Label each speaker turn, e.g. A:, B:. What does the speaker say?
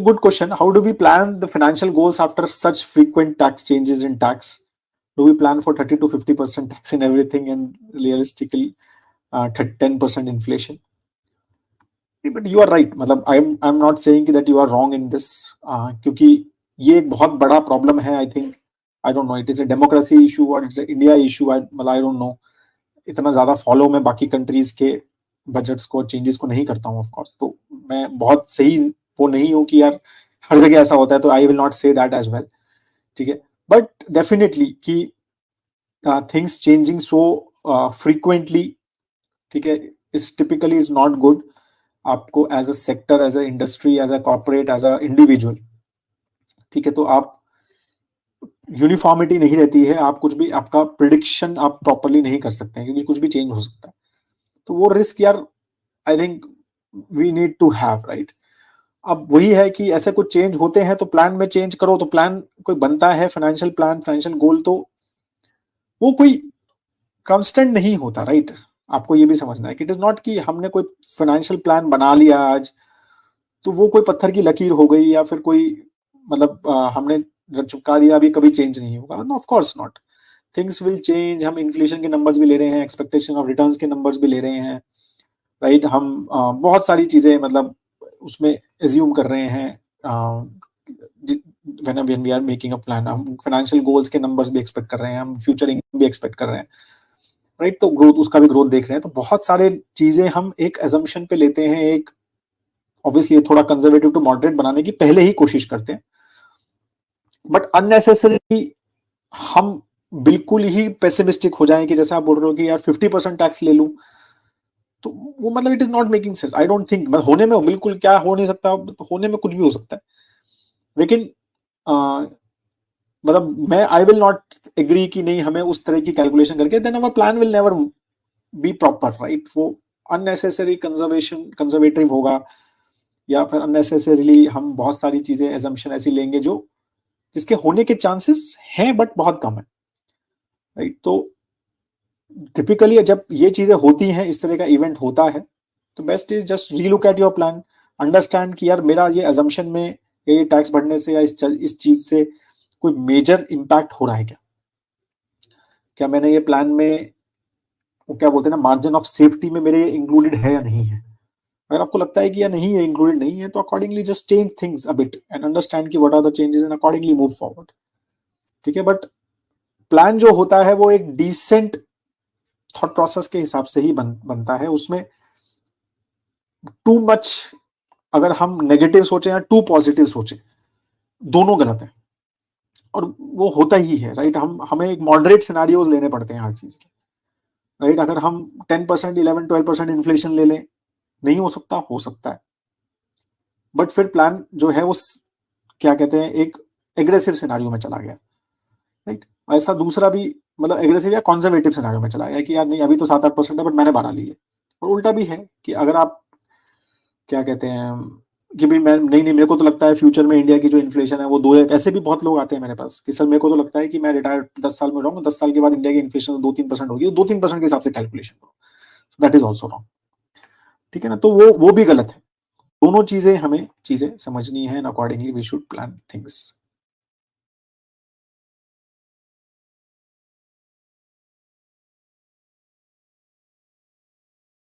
A: good question. How do we plan the financial goals after such frequent tax changes in tax? Do we plan for 30 to 50% tax in everything and realistically 10% inflation? But you are right. मतलब I'm not saying that you are wrong in this, क्योंकि ये एक बहुत बड़ा problem है. I think, I don't know, it is a democracy issue और it's India issue. मतलब I don't know, इतना ज्यादा फॉलो मैं बाकी कंट्रीज के बजट्स को, चेंजेस को नहीं करता हूँ ऑफ कोर्स. तो मैं बहुत सही वो नहीं हूँ कि यार हर जगह ऐसा होता है, तो I will not say that as well. ठीक है, बट डेफिनेटली कि थिंग्स चेंजिंग सो फ्रीक्वेंटली, ठीक है, is typically is not good. आपको as a sector, as a industry, as a corporate, as a individual, ठीक है, तो आप यूनिफॉर्मिटी नहीं रहती है. आप कुछ भी, आपका प्रिडिक्शन आप प्रॉपरली नहीं कर सकते हैं, क्योंकि कुछ भी चेंज हो सकता है. तो वो रिस्क यार I think we need to have, right. अब वही है कि ऐसे कुछ चेंज होते हैं तो प्लान में चेंज करो. तो प्लान कोई बनता है, फाइनेंशियल प्लान, फाइनेंशियल गोल, तो वो कोई कांस्टेंट नहीं होता, राइट. आपको ये भी समझना है कि इट इज नॉट कि हमने कोई फाइनेंशियल प्लान बना लिया आज तो वो कोई पत्थर की लकीर हो गई, या फिर कोई मतलब हमने चिपका दिया, अभी कभी चेंज नहीं होगा. No, of course not. Things will change. हम इन्फ्लेशन के नंबर्स भी ले रहे हैं, एक्सपेक्टेशन ऑफ रिटर्न्स के नंबर्स भी ले रहे हैं, राइट. हम बहुत सारी चीजें मतलब उसमें एज्यूम कर रहे हैं. when we are making a plan, हम फाइनेंशियल गोल्स के नंबर्स भी एक्सपेक्ट कर रहे हैं, हम फ्यूचर इनकम भी एक्सपेक्ट कर रहे हैं, राइट. तो ग्रोथ, उसका भी ग्रोथ देख रहे हैं. तो बहुत सारे चीजें हम एक एजम्पशन पे लेते हैं, एक ऑब्वियसली थोड़ा कंजर्वेटिव टू मॉडरेट बनाने की पहले ही कोशिश करते हैं. बट अननेसेसरी हम बिल्कुल ही पेसिमिस्टिक हो जाएं कि जैसे आप बोल रहे हो कि यार 50% टैक्स ले लूं, तो वो मतलब it is not making sense. I don't think. होने में बिल्कुल क्या हो नहीं सकता, होने में कुछ भी हो सकता है, लेकिन मतलब मैं आई विल नॉट एग्री कि नहीं हमें उस तरह की कैलकुलेशन करके, then our plan will never be proper, right. वो अननेसेसरी कंजर्वेटिव होगा, या फिर अननेसेसरीली हम बहुत सारी चीजें एजम्पशन ऐसी लेंगे जो जिसके होने के चांसेस हैं बट बहुत कम है, राइट. तो टिपिकली जब ये चीजें होती हैं, इस तरह का इवेंट होता है, तो best is just relook at your plan, understand कि यार मेरा ये अजम्पशन में ये टैक्स बढ़ने से या इस चीज से कोई मेजर इंपैक्ट हो रहा है क्या मैंने ये प्लान में, वो क्या बोलते हैं ना, मार्जिन ऑफ सेफ्टी में मेरे इंक्लूडेड है या नहीं है. अगर आपको लगता है कि या नहीं है, इंक्लूडेड नहीं है, तो accordingly just change things a bit and understand कि what are the changes and accordingly move forward. ठीक है, बट प्लान जो होता है वो एक डिसेंट थॉट प्रोसेस के हिसाब से ही बनता है. उसमें टू मच अगर हम नेगेटिव सोचें या टू पॉजिटिव सोचें, दोनों गलत है, और वो होता ही है, राइट. हमें एक मॉडरेट सिनारियोज लेने पड़ते हैं हर चीज के, राइट. अगर हम 10%, 11-12% इन्फ्लेशन ले लें, नहीं हो सकता है, बट फिर प्लान जो है उस क्या कहते हैं, एक एग्रेसिव सिनारियो में चला गया, राइट. ऐसा दूसरा भी, मतलब एग्रेसिव या कंजर्वेटिव सिनारियो में चला गया कि यार नहीं अभी तो 7-8% है बट मैंने 12 लिए. और उल्टा भी है कि अगर आप क्या कहते हैं कि भाई मैं नहीं मेरे को तो लगता है फ्यूचर में इंडिया की जो इन्फ्लेशन है वो 2, ऐसे भी बहुत लोग आते हैं मेरे पास कि सर मेरे को तो लगता है कि मैं रिटायर 10 साल में रहूंगा, 10 साल के बाद इंडिया की इन्फ्लेशन 2-3% होगी, 2-3% के हिसाब से कैलकुलेशन करो, दैट इज ऑल्सो रॉन्ग. ठीक है ना, तो वो भी गलत है. दोनों चीजें हमें समझनी है, accordingly we should plan things.